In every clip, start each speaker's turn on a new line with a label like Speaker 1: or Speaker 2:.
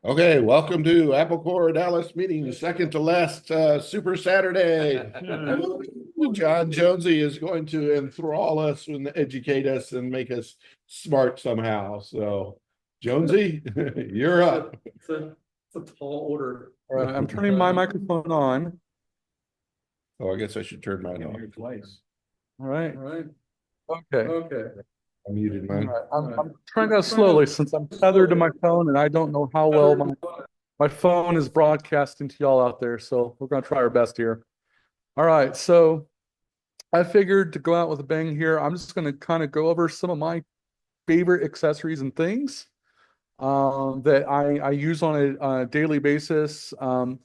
Speaker 1: Okay, welcome to Apple Core Dallas meeting, second to last Super Saturday. John Jonesy is going to enthrall us and educate us and make us smart somehow. So, Jonesy, you're up.
Speaker 2: It's a tall order.
Speaker 3: All right, I'm turning my microphone on.
Speaker 1: Oh, I guess I should turn mine off.
Speaker 2: Twice.
Speaker 3: All right.
Speaker 2: All right.
Speaker 3: Okay.
Speaker 2: Okay.
Speaker 1: I muted
Speaker 3: All
Speaker 1: mine.
Speaker 3: right. I'm trying to go slowly since I'm tethered to my phone and I don't know how well my phone is broadcasting to y'all out there. So we're going to try our best here. All right. So I figured to go out with a bang here, I'm just going to kind of go over some of my favorite accessories and things that I use on a daily basis. I'm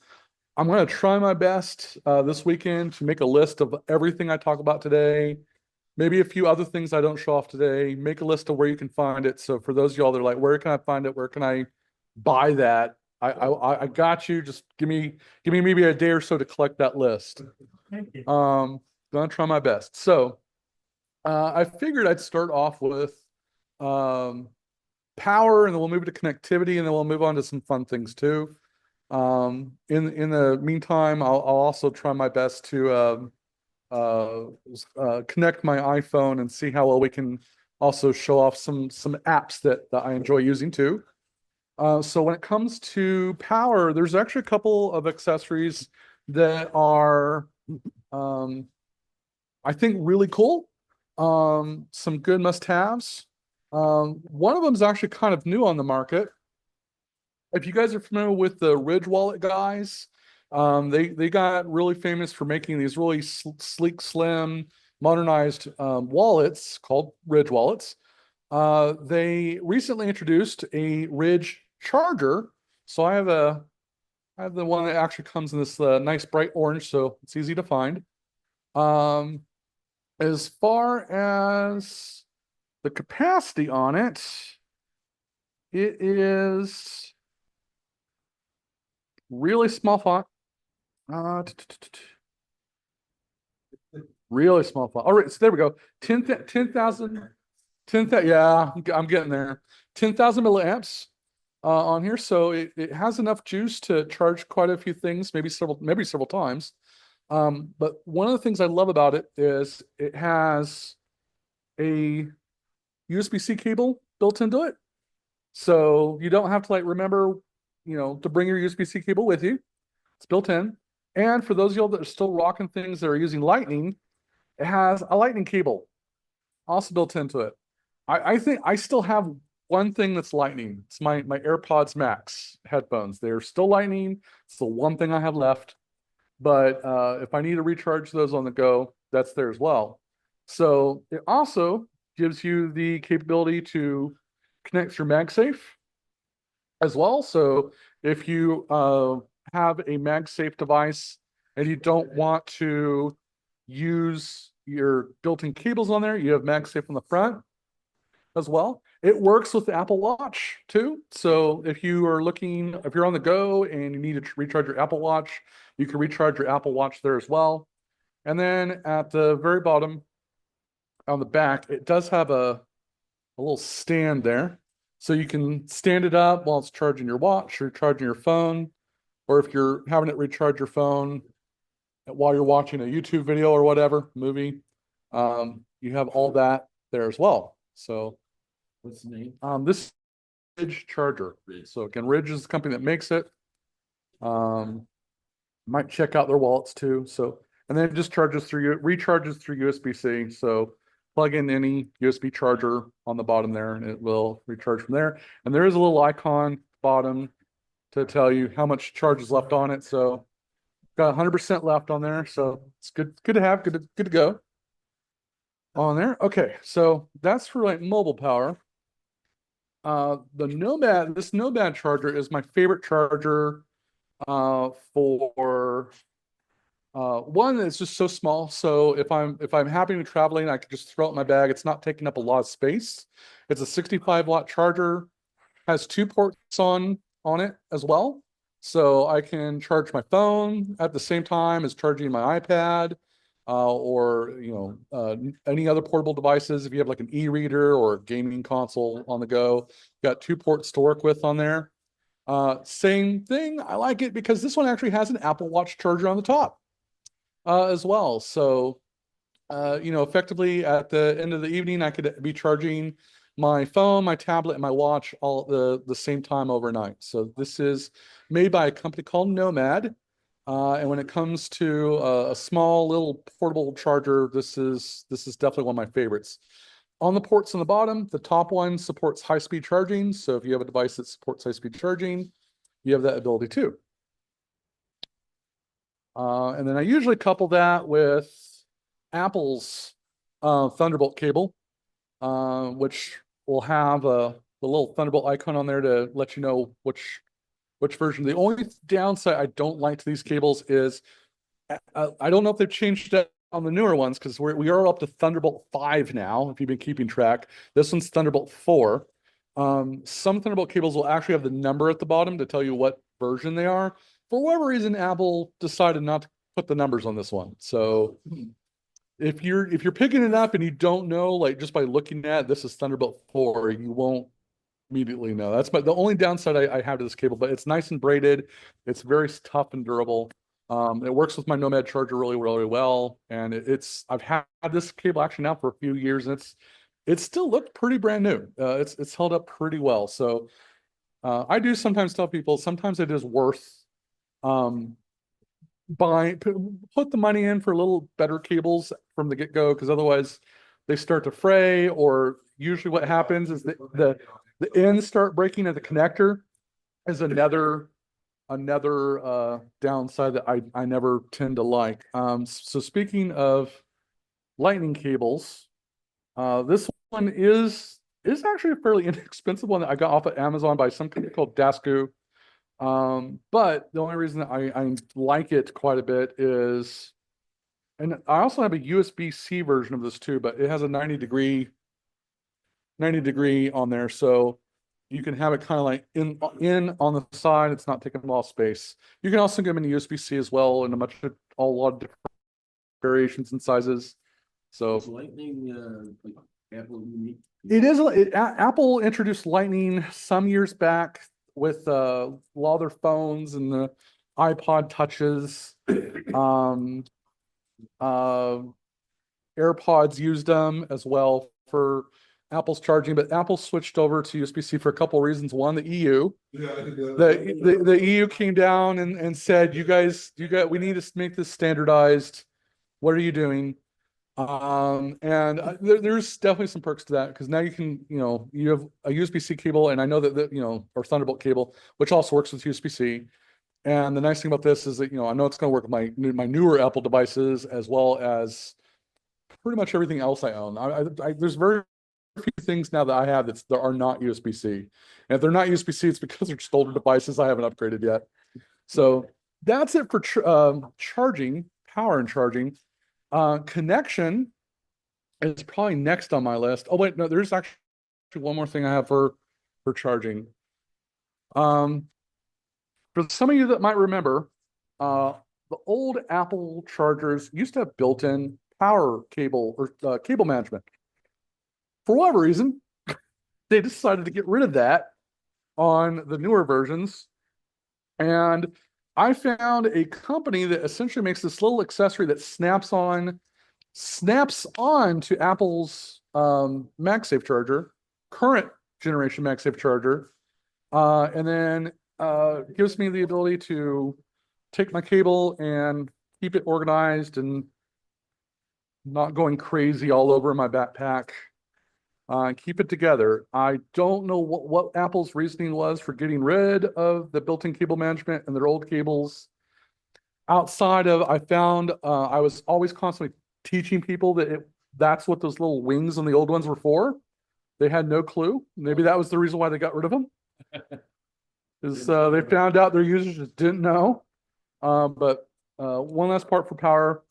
Speaker 3: going to try my best this weekend to make a list of everything I talk about today. Maybe a few other things I don't show off today. Make a list of where you can find it. So for those of y'all that are like, where can I find it? Where can I buy that? I got you. Just give me maybe a day or so to collect that list.
Speaker 2: Thank you.
Speaker 3: Gonna try my best. So I figured I'd start off with power, and then we'll move to connectivity, and then we'll move on to some fun things too. In the meantime, I'll also try my best to connect my iPhone and see how well we can also show off some apps that I enjoy using too. So when it comes to power, there's actually a couple of accessories that are I think really cool. Some good must-haves. One of them is actually kind of new on the market. If you guys are familiar with the Ridge Wallet guys, they got really famous for making these really sleek, slim, modernized wallets called Ridge wallets. They recently introduced a Ridge charger. So I have the one that actually comes in this nice bright orange, so it's easy to find. As far as the capacity on it, it is really small font. Really small font. All right, so there we go. 10,000. Yeah, I'm getting there. 10,000 milliamps on here. So it has enough juice to charge quite a few things, maybe several times. But one of the things I love about it is it has a USB-C cable built into it. So you don't have to like remember, to bring your USB-C cable with you. It's built in. And for those of y'all that are still rocking things that are using Lightning, it has a Lightning cable also built into it. I think I still have one thing that's Lightning. It's my AirPods Max headphones. They're still Lightning. It's the one thing I have left. But if I need to recharge those on the go, that's there as well. So it also gives you the capability to connect your MagSafe as well. So if you have a MagSafe device and you don't want to use your built-in cables on there, you have MagSafe on the front as well. It works with the Apple Watch too. So if you're on the go and you need to recharge your Apple Watch, you can recharge your Apple Watch there as well. And then at the very bottom on the back, it does have a little stand there. So you can stand it up while it's charging your watch or charging your phone, or if you're having it recharge your phone while you're watching a YouTube video or whatever, movie, you have all that there as well. So
Speaker 2: What's the name?
Speaker 3: this Ridge charger. So again, Ridge is the company that makes it. Might check out their wallets too. So, and then it just recharges through USB-C. So plug in any USB charger on the bottom there and it will recharge from there. And there is a little icon bottom to tell you how much charge is left on it. So got 100% left on there. So it's good to have, good to go on there. Okay, so that's for like mobile power. This Nomad charger is my favorite charger for one, it's just so small. So if I'm happy to traveling, I can just throw it in my bag. It's not taking up a lot of space. It's a 65-watt charger, has 2 ports on it as well. So I can charge my phone at the same time as charging my iPad, or any other portable devices. If you have like an e-reader or a gaming console on the go, got 2 ports to work with on there. Same thing. I like it because this one actually has an Apple Watch charger on the top as well. So, effectively at the end of the evening, I could be charging my phone, my tablet, and my watch all at the same time overnight. So this is made by a company called Nomad. And when it comes to a small little portable charger, this is definitely one of my favorites. On the ports on the bottom, the top one supports high-speed charging. So if you have a device that supports high-speed charging, you have that ability too. And then I usually couple that with Apple's Thunderbolt cable, which will have the little Thunderbolt icon on there to let you know which version. The only downside I don't like to these cables is I don't know if they've changed it on the newer ones because we are up to Thunderbolt 5 now, if you've been keeping track. This one's Thunderbolt 4. Some Thunderbolt cables will actually have the number at the bottom to tell you what version they are. For whatever reason, Apple decided not to put the numbers on this one. So if you're picking it up and you don't know, like just by looking at this is Thunderbolt 4, you won't immediately know. That's the only downside I have to this cable, but it's nice and braided. It's very tough and durable. It works with my Nomad charger really, really well. And I've had this cable actually now for a few years, and it still looked pretty brand new. It's held up pretty well. So I do sometimes tell people sometimes it is worth um, put the money in for a little better cables from the get-go, because otherwise they start to fray, or usually what happens is the ends start breaking at the connector is another downside that I never tend to like. So speaking of lightning cables, this one is actually a fairly inexpensive one that I got off of Amazon by some company called Dasku. But the only reason I like it quite a bit is, and I also have a USB-C version of this too, but it has a 90 degree on there. So you can have it kind of like in on the side. It's not taking a lot of space. You can also get them in USB-C as well in a lot of different variations and sizes. So
Speaker 2: Is Lightning, like Apple unique?
Speaker 3: it is. Apple introduced Lightning some years back with a lot of their phones and the iPod touches. Uh, AirPods used them as well for Apple's charging, but Apple switched over to USB-C for a couple of reasons. One, the EU. The EU came down and said, you guys, we need to make this standardized. What are you doing? And there's definitely some perks to that, because now you can, you have a USB-C cable, and I know that, or Thunderbolt cable, which also works with USB-C. And the nice thing about this is that, I know it's going to work with my newer Apple devices, as well as pretty much everything else I own. There's very few things now that I have that are not USB-C. And if they're not USB-C, it's because they're just older devices I haven't upgraded yet. So that's it for charging, power and charging. Connection is probably next on my list. Oh wait, no, there's actually one more thing I have for charging. For some of you that might remember, the old Apple chargers used to have built-in power cable or cable management. For whatever reason, they decided to get rid of that on the newer versions. And I found a company that essentially makes this little accessory that snaps on to Apple's MagSafe charger, current generation MagSafe charger, and then gives me the ability to take my cable and keep it organized and not going crazy all over my backpack. Keep it together. I don't know what Apple's reasoning was for getting rid of the built-in cable management and their old cables. Outside of, I found I was always constantly teaching people that that's what those little wings on the old ones were for. They had no clue. Maybe that was the reason why they got rid of them. Is they found out their users just didn't know. But one last part for power.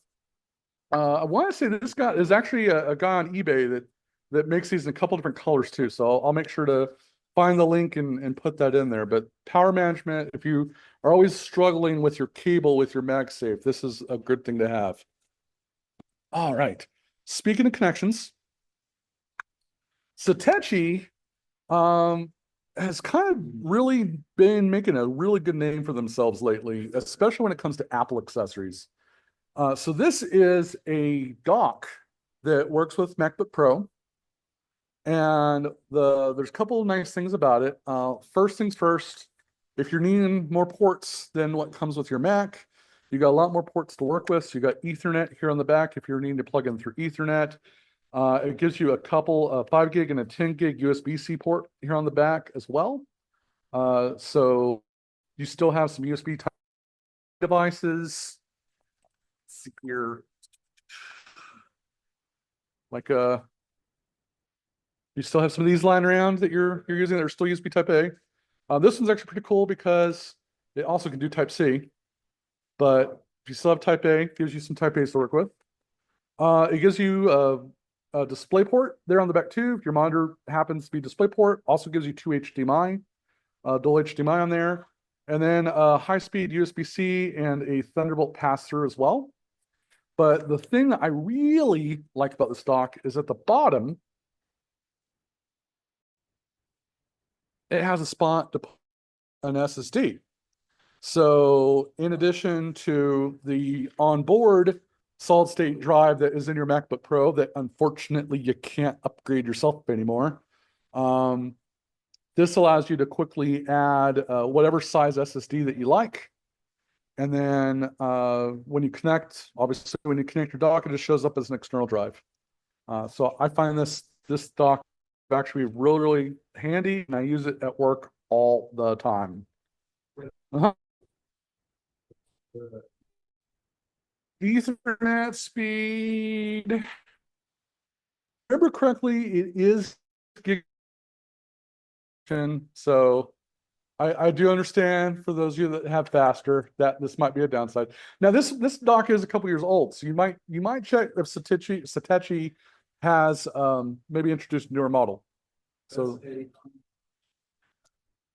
Speaker 3: I want to say this guy is actually a guy on eBay that makes these in a couple different colors too. So I'll make sure to find the link and put that in there. But power management, if you are always struggling with your cable with your MagSafe, this is a good thing to have. All right. Speaking of connections, Satechi has kind of really been making a really good name for themselves lately, especially when it comes to Apple accessories. So this is a dock that works with MacBook Pro. And there's a couple of nice things about it. First things first, if you're needing more ports than what comes with your Mac, you got a lot more ports to work with. So you got Ethernet here on the back if you're needing to plug in through Ethernet. It gives you a couple 5 gig and a 10 gig USB-C port here on the back as well. So you still have some USB type devices. Let's see here. Like you still have some of these lying around that you're using that are still USB type A. This one's actually pretty cool because it also can do type C, but if you still have type A, it gives you some type A's to work with. It gives you a display port there on the back too. If your monitor happens to be DisplayPort, also gives you two HDMI, dual HDMI on there, and then a high-speed USB-C and a Thunderbolt pass-through as well. But the thing that I really like about this dock is at the bottom, it has a spot to put an SSD. So in addition to the onboard solid state drive that is in your MacBook Pro that unfortunately you can't upgrade yourself anymore, this allows you to quickly add whatever size SSD that you like. And then when you connect, obviously when you connect your dock, it just shows up as an external drive. So I find this dock actually really, really handy, and I use it at work all the time. Ethernet speed. Remember correctly, it is gig. So I do understand for those of you that have faster that this might be a downside. Now this dock is a couple years old, so you might check if Satechi has maybe introduced a newer model. So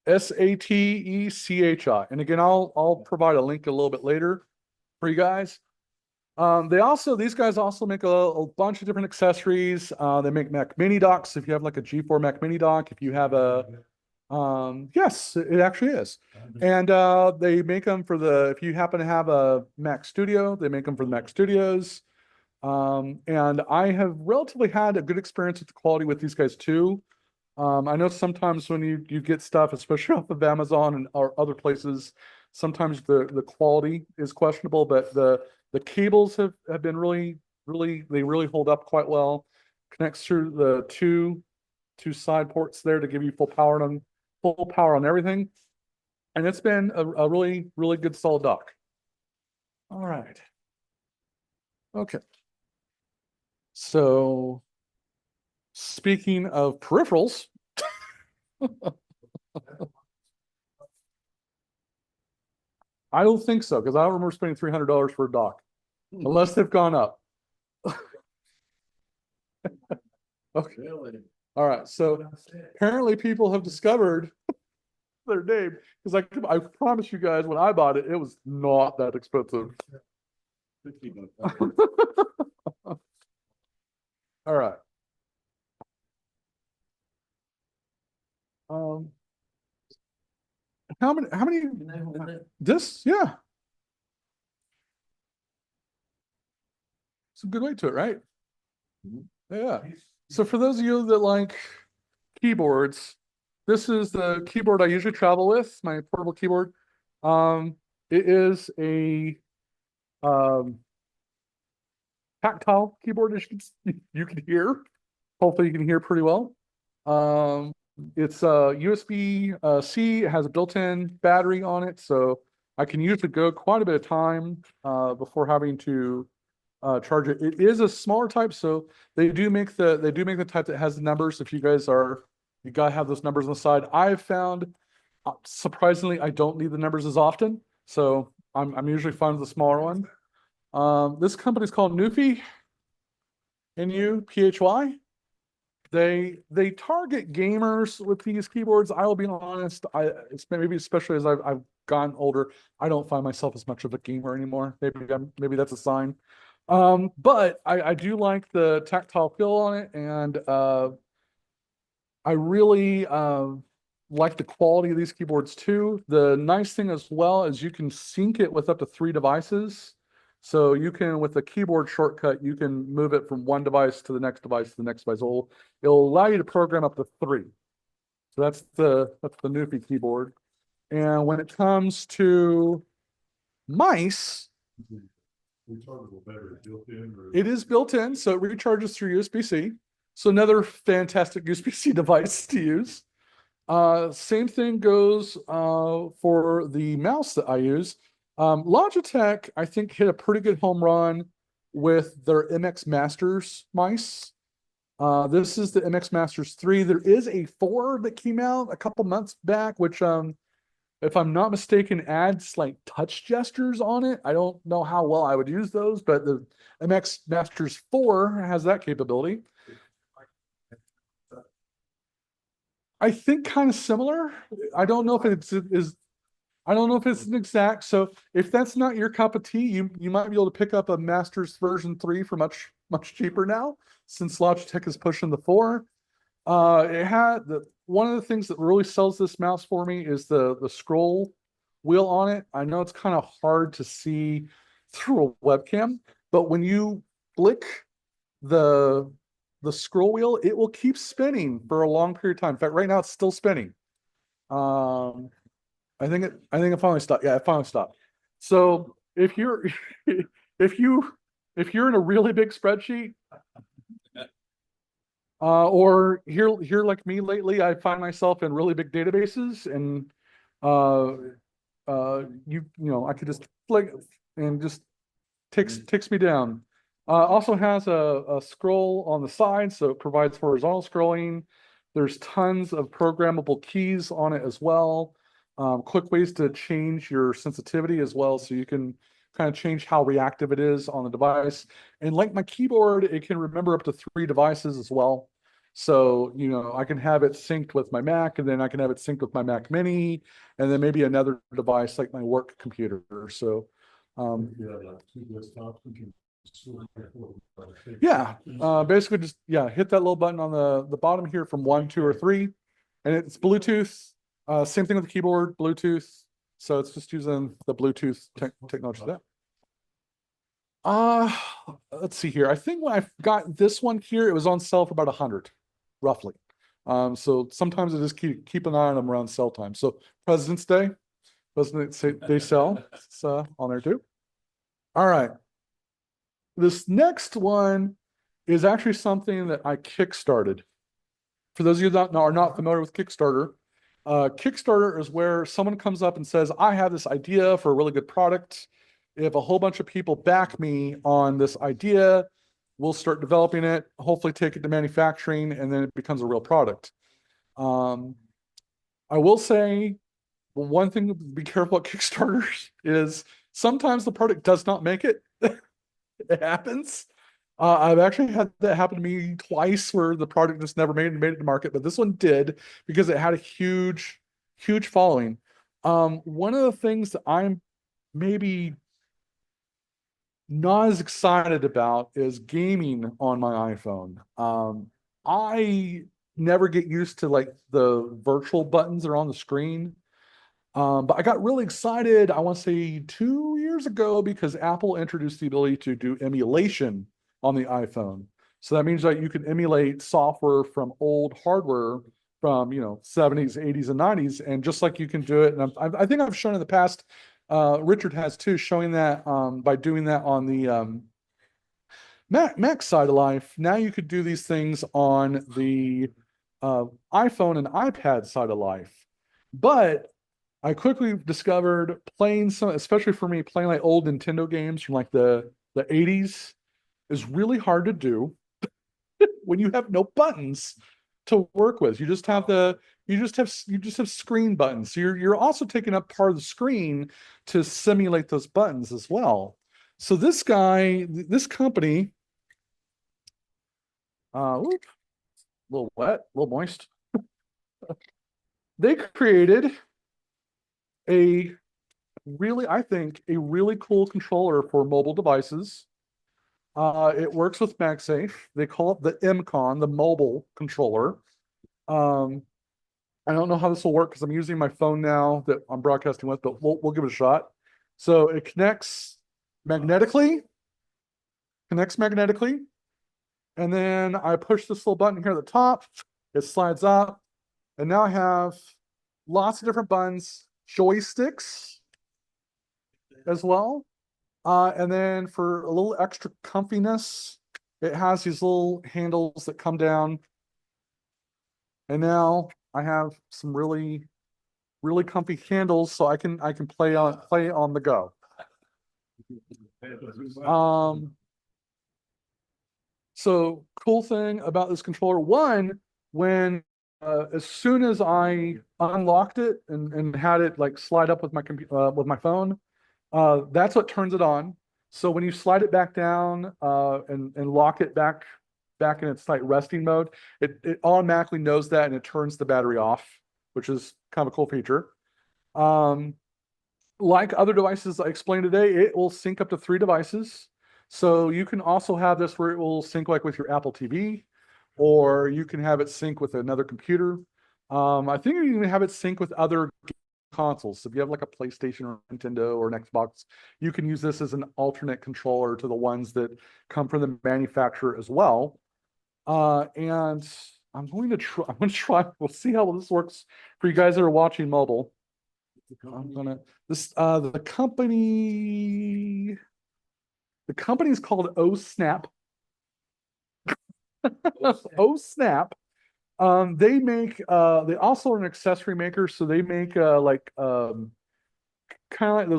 Speaker 3: SATECHI, and again I'll provide a link a little bit later for you guys. These guys also make a bunch of different accessories. They make Mac Mini docks. If you have like a G4 Mac Mini dock, if you have yes, it actually is. And they make them for if you happen to have a Mac Studio, they make them for the Mac Studios. And I have relatively had a good experience with the quality with these guys too. I know sometimes when you get stuff, especially off of Amazon and or other places, sometimes the quality is questionable, but the cables have been really they really hold up quite well. Connects through the two side ports there to give you full power on everything, and it's been a really good solid dock. All right, okay. So speaking of peripherals, I don't think so, because I don't remember spending $300 for a dock, unless they've gone up. Okay.
Speaker 2: Really?
Speaker 3: All right. So apparently people have discovered their name, because I promise you guys, when I bought it, it was not that expensive. All right. How many this? Yeah. It's a good way to it, right? Yeah. So for those of you that like keyboards, this is the keyboard I usually travel with, my portable keyboard. It is a tactile keyboard, as you can hear. Hopefully you can hear pretty well. It's USB C. It has a built-in battery on it, so I can usually go quite a bit of time before having to charge it. It is a smaller type, so they do make the type that has the numbers. If you guys you gotta have those numbers on the side. I've found surprisingly I don't need the numbers as often, so I'm usually fine with the smaller one. This company is called Nuphy, Nuphy. They target gamers with these keyboards. I will be honest, it's maybe especially as I've gotten older, I don't find myself as much of a gamer anymore. Maybe that's a sign. But I do like the tactile feel on it, and I really like the quality of these keyboards too. The nice thing as well is you can sync it with up to 3 devices. So you can, with a keyboard shortcut, you can move it from one device to the next device to the next device. It'll allow you to program up to 3. So that's the Newfie keyboard. And when it comes to mice,
Speaker 4: Rechargeable battery built in, or
Speaker 3: it is built in, so it recharges through USB-C. So another fantastic USB-C device to use. Same thing goes for the mouse that I use. Logitech, I think, hit a pretty good home run with their MX Masters mice. This is the MX Masters 3. There is a 4 that came out a couple months back, which if I'm not mistaken, adds like touch gestures on it. I don't know how well I would use those, but the MX Masters 4 has that capability. I think kind of similar. I don't know if I don't know if it's an exact. So if that's not your cup of tea, you might be able to pick up a Masters version 3 for much cheaper now, since Logitech is pushing the 4. It had one of the things that really sells this mouse for me is the scroll wheel on it. I know it's kind of hard to see through a webcam, but when you flick the scroll wheel, it will keep spinning for a long period of time. In fact, right now it's still spinning. I think it finally stopped. Yeah, it finally stopped. So if you're if you're in a really big spreadsheet, or here like me lately, I find myself in really big databases, and you know, I could just flick and just takes me down. Also has a scroll on the side, so it provides horizontal scrolling. There's tons of programmable keys on it as well. Quick ways to change your sensitivity as well, so you can kind of change how reactive it is on the device. And like my keyboard, it can remember up to 3 devices as well. So, you know, I can have it synced with my Mac, and then I can have it synced with my Mac Mini, and then maybe another device like my work computer. So,
Speaker 4: yeah, like 2 desktops, we can
Speaker 3: yeah, basically just, yeah, hit that little button on the bottom here from 1, 2, or 3, and it's Bluetooth. Same thing with the keyboard, Bluetooth. So it's just using the Bluetooth technology for that. Let's see here. I think when I got this one here, it was on sale for about 100, roughly. So sometimes it is keep an eye on them around sale time. So President's Day sell. It's on there too. All right. This next one is actually something that I kickstarted. For those of you that are not familiar with Kickstarter, Kickstarter is where someone comes up and says, I have this idea for a really good product. If a whole bunch of people back me on this idea, we'll start developing it, hopefully take it to manufacturing, and then it becomes a real product. I will say, one thing to be careful at Kickstarters is sometimes the product does not make it. It happens. I've actually had that happen to me twice, where the product just never made it to market, but this one did, because it had a huge following. One of the things that I'm maybe not as excited about is gaming on my iPhone. I never get used to like the virtual buttons that are on the screen. But I got really excited, I want to say 2 years ago, because Apple introduced the ability to do emulation on the iPhone. So that means that you can emulate software from old hardware from, you know, 70s, 80s, and 90s. And just like you can do it, and I think I've shown in the past, Richard has too, showing that by doing that on the Mac side of life. Now you could do these things on the iPhone and iPad side of life. But I quickly discovered playing some, especially for me, playing like old Nintendo games from like the 80s is really hard to do when you have no buttons to work with. You just have screen buttons. So you're also taking up part of the screen to simulate those buttons as well. So this company, a little wet, a little moist. They created I think, a really cool controller for mobile devices. It works with MagSafe. They call it the MCON, the mobile controller. I don't know how this will work because I'm using my phone now that I'm broadcasting with, but we'll give it a shot. So it magnetically, connects magnetically. And then I push this little button here at the top, it slides up, and now I have lots of different buttons, joysticks as well. And then for a little extra comfiness, it has these little handles that come down. And now I have some really comfy handles so I can play on the go. So cool thing about this controller, one, when as soon as I unlocked it and had it like slide up with my phone, that's what turns it on. So when you slide it back down and lock it back in its like resting mode, it automatically knows that and it turns the battery off, which is kind of a cool feature. Like other devices I explained today, it will sync up to 3 devices. So you can also have this where it will sync like with your Apple TV, or you can have it sync with another computer. I think you can even have it sync with other consoles. So if you have like a PlayStation or Nintendo or an Xbox, you can use this as an alternate controller to the ones that come from the manufacturer as well. And I'm going to try, we'll see how this works for you guys that are watching mobile. The company is called Snap. Snap. They also are an accessory maker, so they make kind of like those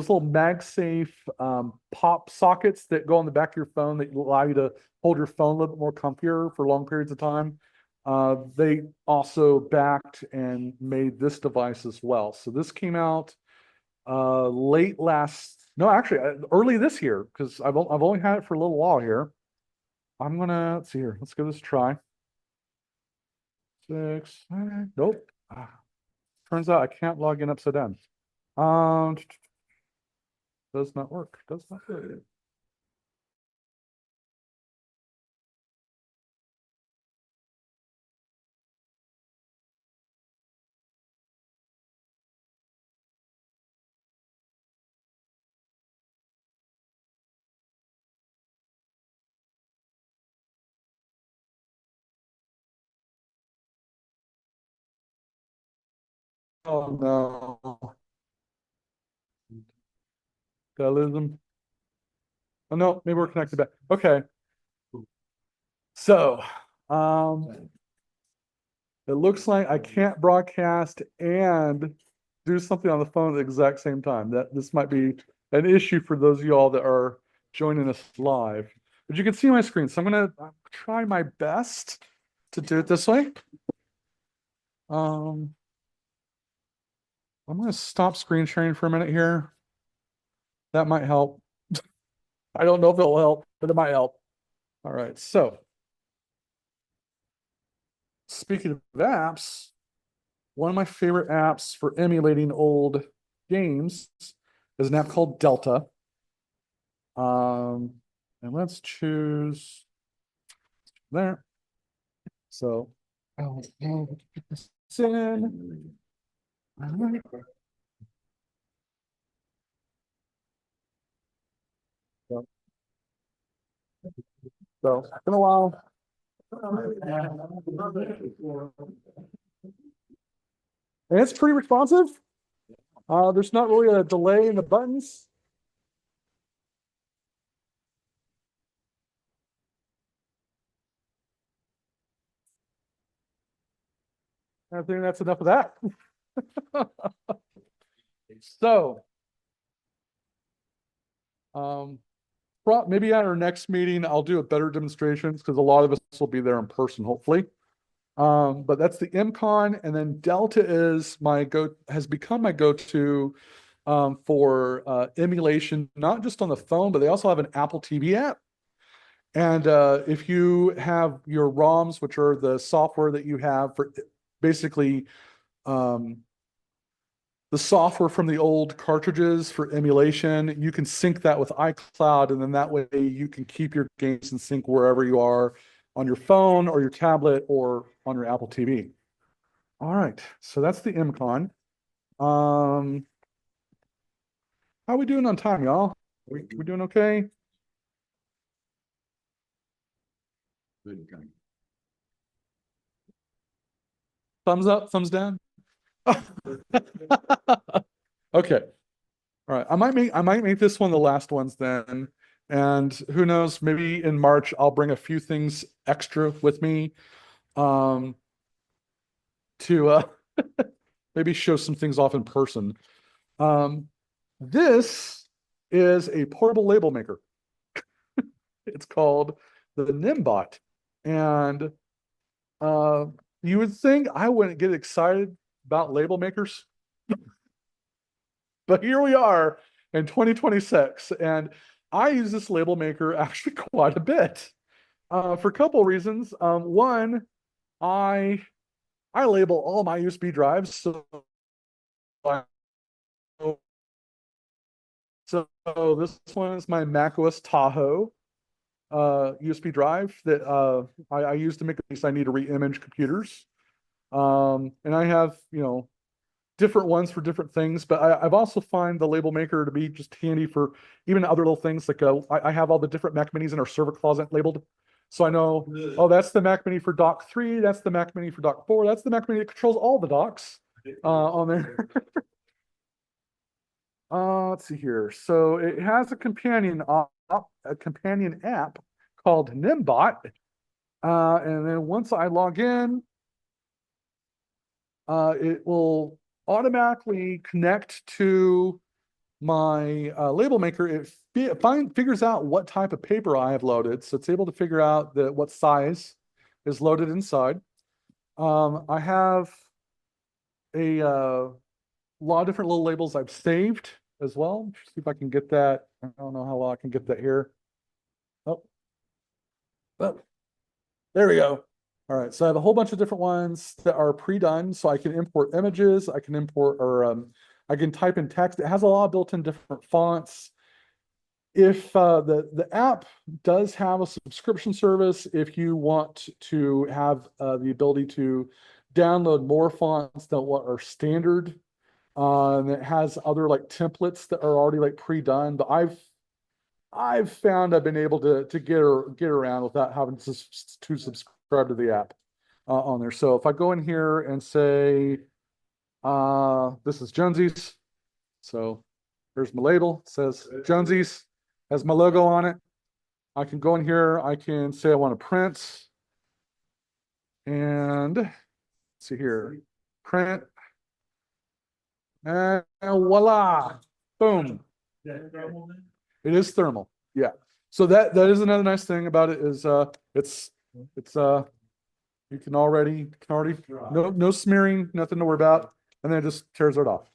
Speaker 3: little MagSafe pop sockets that go on the back of your phone that allow you to hold your phone a little bit more comfier for long periods of time. They also backed and made this device as well. So this came out early this year, because I've only had it for a little while here. Let's see here. Let's give this a try. 6, nope. Turns out I can't log in upside down. Does not work. Does not work. Oh no. Did I lose them? Oh no, maybe we're connected back. Okay. So, it looks like I can't broadcast and do something on the phone at the exact same time. This might be an issue for those of y'all that are joining us live. But you can see my screen, so I'm gonna try my best to do it this way. I'm gonna stop screen sharing for a minute here. That might help. I don't know if it'll help, but it might help. All right, so speaking of apps, one of my favorite apps for emulating old games is an app called Delta. And let's choose there. So I'll put this in. All right. So it's been a while. And it's pretty responsive. There's not really a delay in the buttons. I think that's enough of that. So, maybe at our next meeting, I'll do a better demonstrations because a lot of us will be there in person, hopefully. But that's the MCon, and then Delta has become my go-to for emulation, not just on the phone, but they also have an Apple TV app. And if you have your ROMs, which are the software that you have for basically the software from the old cartridges for emulation, you can sync that with iCloud, and then that way you can keep your games in sync wherever you are on your phone or your tablet or on your Apple TV. All right, so that's the MCon. How we doing on time, y'all? We doing okay?
Speaker 2: Good kind.
Speaker 3: Thumbs up, thumbs down? Okay. All right, I might make this one the last ones then. And who knows, maybe in March I'll bring a few things extra with me to maybe show some things off in person. This is a portable label maker. It's called the Nimbot. And you would think I wouldn't get excited about label makers, but here we are in 2026, and I use this label maker actually quite a bit for a couple of reasons. One, I label all my USB drives, so this one is my macOS Tahoe USB drive that I use to make these I need to re-image computers. And I have, different ones for different things, but I've also find the label maker to be just handy for even other little things. Like I have all the different Mac minis in our server closet labeled. So I know, oh, that's the Mac mini for dock 3, that's the Mac mini for dock 4, that's the Mac mini that controls all the docks on there. Let's see here. So it has a companion app called Nimbot. And then once I log in, it will automatically connect to my label maker. It figures out what type of paper I have loaded. So it's able to figure out what size is loaded inside. I have a lot of different little labels I've saved as well. See if I can get that. I don't know how well I can get that here. Oh, there we go. All right, so I have a whole bunch of different ones that are pre-done, so I can import images, I can import, or I can type in text. It has a lot of built-in different fonts. If the app does have a subscription service, if you want to have the ability to download more fonts than what are standard, and it has other like templates that are already like pre-done, but I've found I've been able to get around without having to subscribe to the app on there. So if I go in here and say, this is Jonesy's. So there's my label. It says Jonesy's, has my logo on it. I can go in here. I can say I want to print. And let's see here, print. And voila, boom. It is thermal. Yeah. So that is another nice thing about it is it's you can already no smearing, nothing to worry about, and then it just tears it off.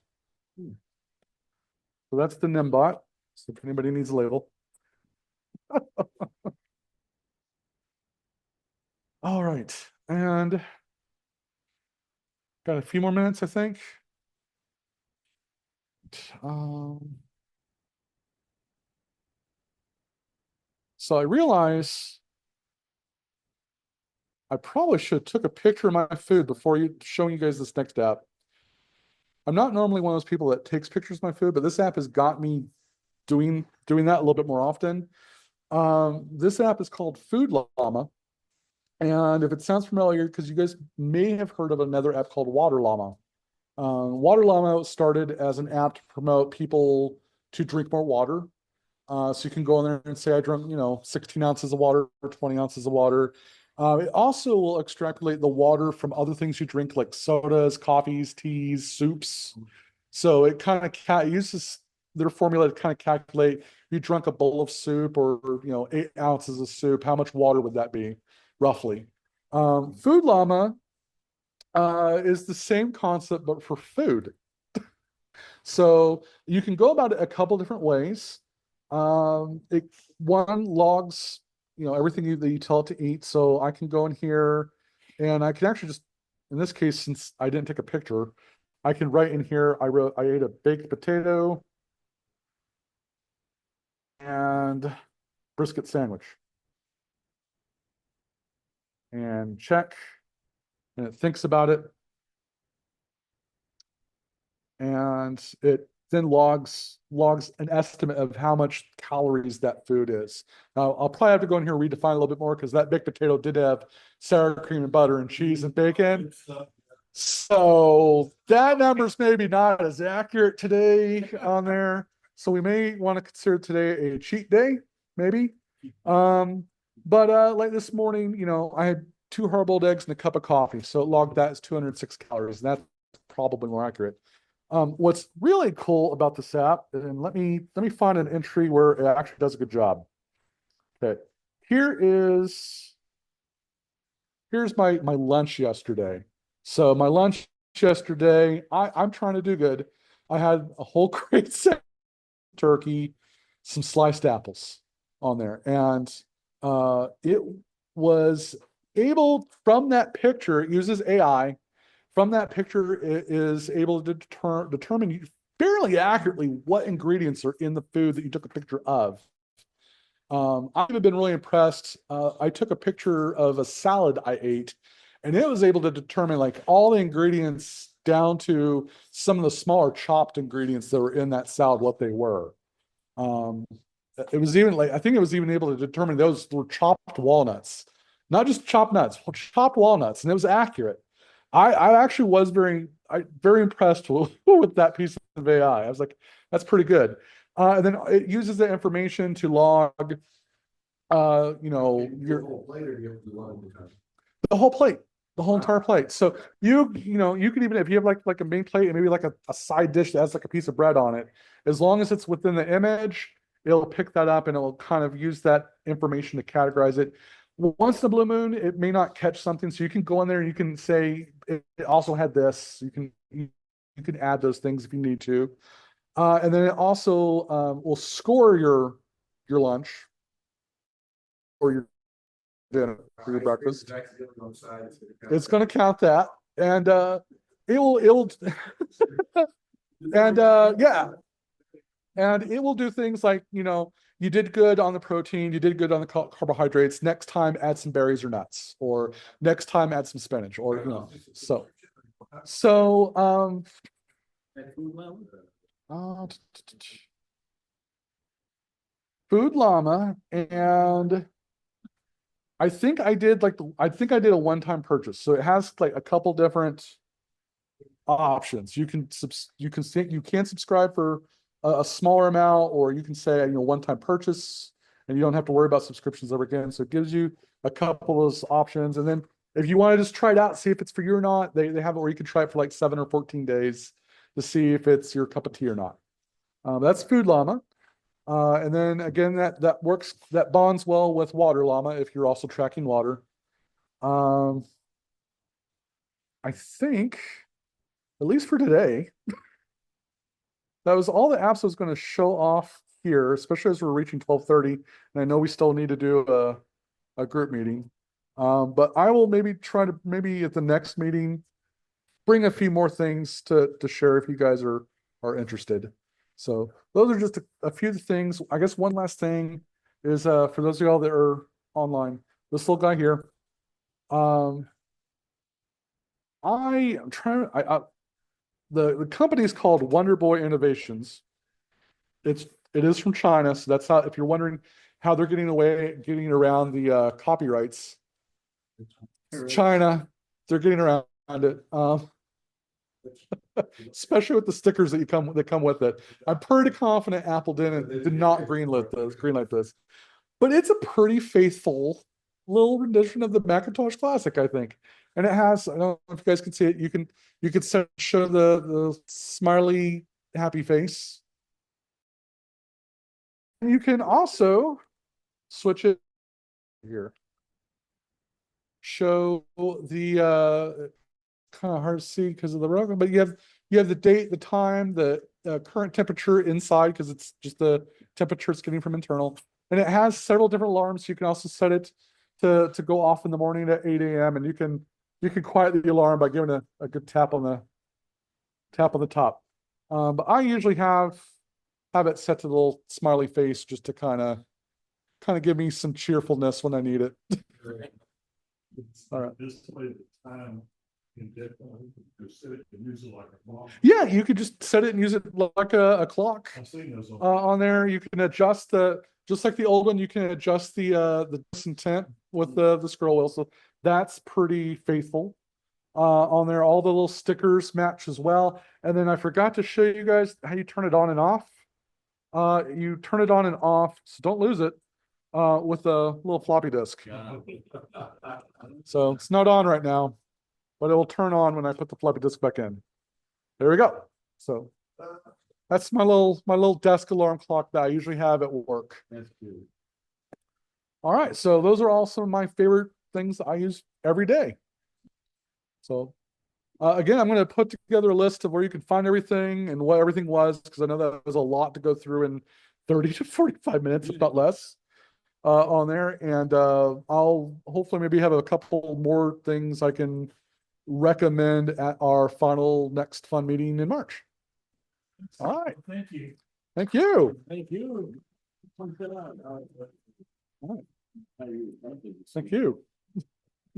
Speaker 3: So that's the Nimbot. So if anybody needs a label. All right. And got a few more minutes, I think. So I realize I probably should have took a picture of my food before showing you guys this next app. I'm not normally one of those people that takes pictures of my food, but this app has got me doing that a little bit more often. This app is called Food Llama. And if it sounds familiar, because you guys may have heard of another app called Water Llama. Water Llama started as an app to promote people to drink more water. So you can go in there and say, I drink, 16 ounces of water or 20 ounces of water. It also will extrapolate the water from other things you drink, like sodas, coffees, teas, soups. So it kind of uses their formula to kind of calculate if you drunk a bowl of soup or 8 ounces of soup, how much water would that be, roughly? Food Llama is the same concept, but for food. So you can go about it a couple different ways. One logs, everything that you tell it to eat. So I can go in here and I can actually just, in this case, since I didn't take a picture, I can write in here, I ate a baked potato and brisket sandwich. And check, and it thinks about it. and it then logs an estimate of how much calories that food is. Now, I'll probably have to go in here and redefine a little bit more because that baked potato did have sour cream and butter and cheese and bacon. So that number's maybe not as accurate today on there. So we may want to consider today a cheat day, maybe. But like this morning, I had 2 hard-boiled eggs and a cup of coffee. So it logged that as 206 calories. And that's probably more accurate. What's really cool about this app, and let me find an entry where it actually does a good job. Okay, here's my lunch yesterday. So my lunch yesterday, I'm trying to do good. I had a whole crate of turkey, some sliced apples on there, and it was able from that picture. It uses AI. From that picture, it is able to determine fairly accurately what ingredients are in the food that you took a picture of. I've been really impressed. I took a picture of a salad I ate, and it was able to determine like all the ingredients down to some of the smaller chopped ingredients that were in that salad, what they were. It was even like, I think it was even able to determine those were chopped walnuts, not just chopped nuts, chopped walnuts, and it was accurate. I actually was very impressed with that piece of AI. I was like, that's pretty good. And then it uses the information to log, your the whole plate, the whole entire plate. So you could even, if you have like a main plate and maybe like a side dish that has like a piece of bread on it, as long as it's within the image, it'll pick that up and it'll kind of use that information to categorize it. Once in a blue moon, it may not catch something, so you can go in there and you can say it also had this. You can add those things if you need to, and then it also will score your lunch or your dinner for your breakfast. It's going to count that, and it'll and yeah, and it will do things like you did good on the protein, you did good on the carbohydrates. Next time, add some berries or nuts, or next time, add some spinach, or so. Food Llama, and I think I did a one-time purchase. So it has like a couple different options. You can subscribe for a smaller amount, or you can say one-time purchase, and you don't have to worry about subscriptions ever again. So it gives you a couple of those options. And then if you want to just try it out, see if it's for you or not, they have it where you can try it for like 7 or 14 days to see if it's your cup of tea or not. That's Food Llama. And then again, that bonds well with Water Llama if you're also tracking water. I think, at least for today, that was all the apps I was going to show off here, especially as we're reaching 12:30. And I know we still need to do a group meeting. But I will maybe try to, maybe at the next meeting, bring a few more things to share if you guys are interested. So those are just a few things. I guess one last thing is for those of y'all that are online, this little guy here. The company is called Wonder Boy Innovations. It is from China, so that's not, if you're wondering how they're getting around the copyrights. China, they're getting around it. Especially with the stickers that come with it. I'm pretty confident Apple did not greenlight this. But it's a pretty faithful little rendition of the Macintosh Classic, I think. And it has, I don't know if you guys can see it, you can show the smiley happy face. And you can also switch it here. Show the kind of hard to see because of the rogue, but you have the date, the time, the current temperature inside, because it's just the temperature it's getting from internal. And it has several different alarms. You can also set it to go off in the morning at 8 a.m. and you can quiet the alarm by giving a good tap on the top. But I usually have it set to the little smiley face just to kind of give me some cheerfulness when I need it. All right.
Speaker 4: Display the time Just sit it and use it like a clock.
Speaker 3: Yeah, you could just set it and use it like a clock.
Speaker 4: I've seen those
Speaker 3: On there. You can adjust just like the old one, you can adjust the intent with the scroll wheel. So that's pretty faithful. On there, all the little stickers match as well. And then I forgot to show you guys how you turn it on and off. You turn it on and off, so don't lose it, with a little floppy disk. So it's not on right now, but it will turn on when I put the floppy disk back in. There we go. So that's my little desk alarm clock that I usually have at work.
Speaker 2: That's good.
Speaker 3: All right, so those are all some of my favorite things I use every day. So again, I'm going to put together a list of where you can find everything and what everything was, because I know that was a lot to go through in 30 to 45 minutes, if not less, on there. And I'll hopefully maybe have a couple more things I can recommend at our final next fun meeting in March. All right.
Speaker 4: Thank you.
Speaker 3: Thank you.
Speaker 2: Thank you.
Speaker 3: Thank you.